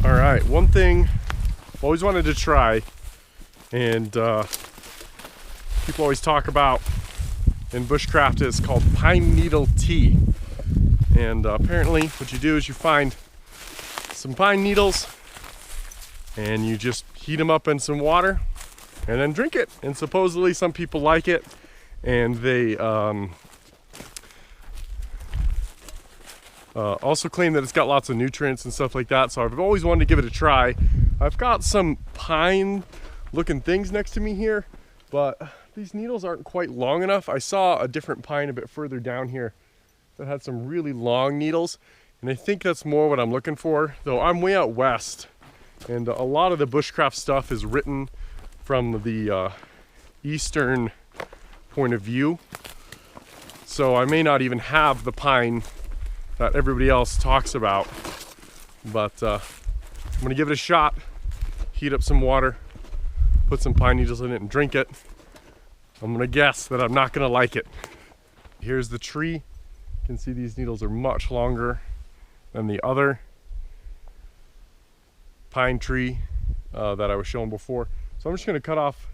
All right, one thing I've always wanted to try, and people always talk about in bushcraft, is called pine needle tea. And apparently what you do is you find some pine needles and you just heat them up in some water and then drink it. And supposedly some people like it, and they also claim that it's got lots of nutrients and stuff like that. So I've always wanted to give it a try. I've got some pine looking things next to me here, but these needles aren't quite long enough. I saw a different pine a bit further down here that had some really long needles, and I think that's more what I'm looking for, though I'm way out west, and a lot of the bushcraft stuff is written from the eastern point of view, so I may not even have the pine that everybody else talks about, but I'm gonna give it a shot, heat up some water, put some pine needles in it and drink it. I'm gonna guess that I'm not gonna like it. Here's the tree. You can see these needles are much longer than the other pine tree that I was showing before. So I'm just gonna cut off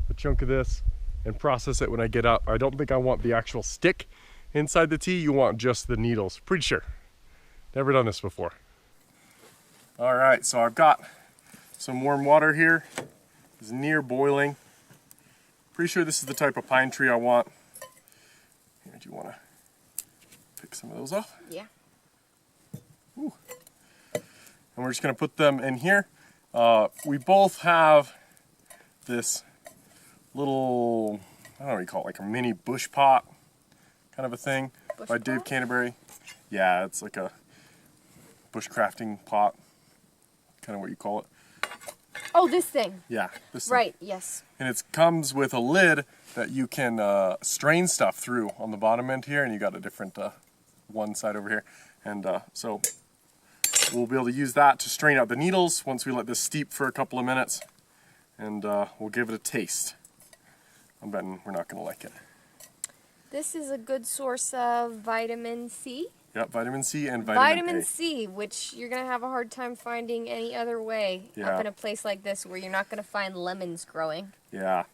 a chunk of this and process it when I get up. I don't think I want the actual stick inside the tea. You want just the needles, pretty sure. Never done this before. All right, so I've got some warm water here. It's near boiling. Pretty sure this is the type of pine tree I want. Here, do you want to pick some of those off? Yeah. Ooh. And we're just going to put them in here. We both have this little, I don't know what you call it, like a mini bush pot kind of a thing by Dave Canterbury. Yeah, it's like a bushcrafting pot, kind of what you call it. Oh, this thing. Yeah, this thing. Right, yes. And it comes with a lid that you can strain stuff through on the bottom end here, and you got a different one side over here. And so we'll be able to use that to strain out the needles once we let this steep for a couple of minutes, and we'll give it a taste. I'm betting we're not going to like it. This is a good source of vitamin C. Yep, vitamin C and vitamin A. C, which you're going to have a hard time finding any other way up in a place like this where you're not going to find lemons growing. Yeah.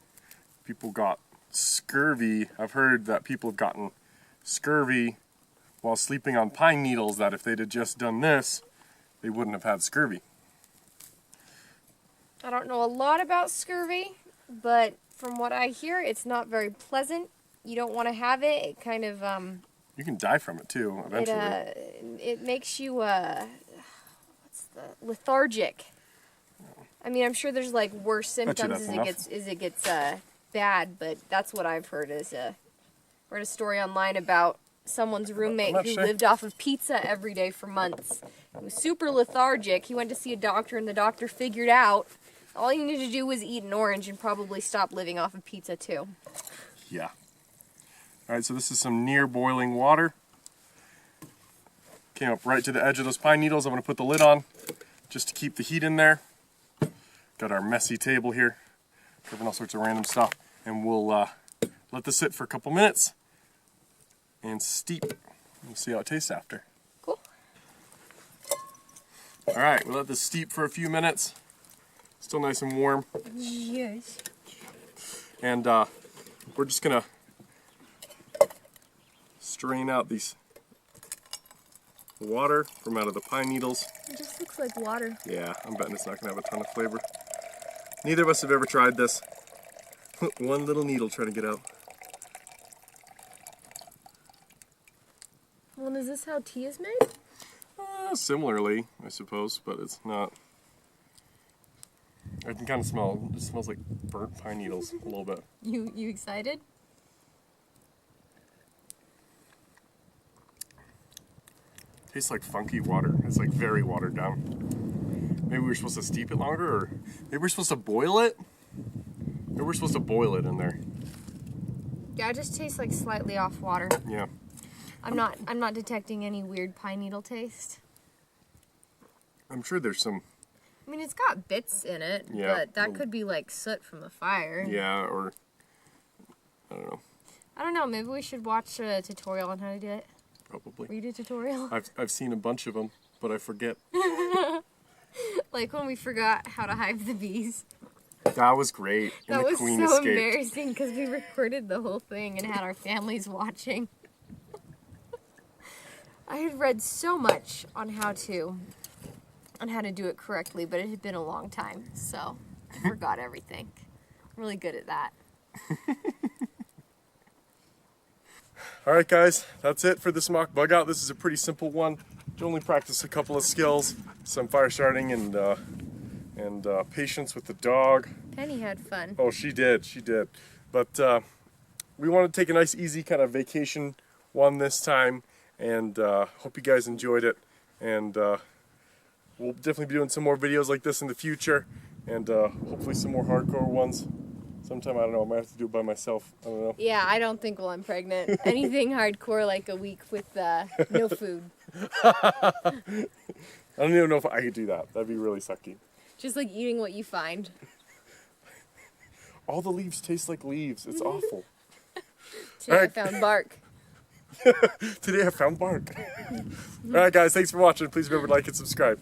People got scurvy. I've heard that people have gotten scurvy while sleeping on pine needles, that if they'd have just done this, they wouldn't have had scurvy. I don't know a lot about scurvy, but from what I hear, it's not very pleasant. You don't want to have it. It kind of... You can die from it too, eventually. It makes you, lethargic. I mean, I'm sure there's like worse symptoms as it gets bad, but that's what I've heard. Read a story online about someone's roommate who lived off of pizza every day for months. He was super lethargic. He went to see a doctor, and the doctor figured out all he needed to do was eat an orange and probably stop living off of pizza too. Yeah. All right, so this is some near boiling water. Came up right to the edge of those pine needles. I'm going to put the lid on just to keep the heat in there. Got our messy table here, covering all sorts of random stuff. And we'll let this sit for a couple minutes and steep. We'll see how it tastes after. Cool. All right, we'll let this steep for a few minutes. Still nice and warm. Yes. And we're just going to strain out these water from out of the pine needles. It just looks like water. Yeah, I'm betting it's not going to have a ton of flavor. Neither of us have ever tried this. One little needle trying to get out. Well, is this how tea is made? Similarly, I suppose, but it's not. I can kind of smell, it smells like burnt pine needles a little bit. You excited? Tastes like funky water. It's like very watered down. Maybe we were supposed to steep it longer, or maybe we're supposed to boil it? Maybe we're supposed to boil it in there. Yeah, it just tastes like slightly off water. Yeah. I'm not detecting any weird pine needle taste. I'm sure there's some. I mean, it's got bits in it, but that could be like soot from the fire. Yeah, or I don't know. I don't know. Maybe we should watch a tutorial on how to do it. Probably. Read a tutorial. I've seen a bunch of them, but I forget. Like when we forgot how to hive the bees. That was great. And That the was queen so escaped. embarrassing because we recorded the whole thing and had our families watching. I had read so much on how to do it correctly, but it had been a long time, so I forgot everything. I'm really good at that. All right, guys, that's it for this mock bug out. This is a pretty simple one. You only practice a couple of skills, some fire starting and patience with the dog. Penny had fun. Oh, she did. But we want to take a nice, easy kind of vacation one this time, and hope you guys enjoyed it. And we'll definitely be doing some more videos like this in the future, and hopefully some more hardcore ones. Sometime, I don't know, I might have to do it by myself. I don't know. Yeah, I don't think while I'm pregnant. Anything hardcore like a week with no food. I don't even know if I could do that. That'd be really sucky. Just like eating what you find. All the leaves taste like leaves. It's awful. Today I found bark. Today I found bark. All right, guys, thanks for watching. Please remember to like and subscribe.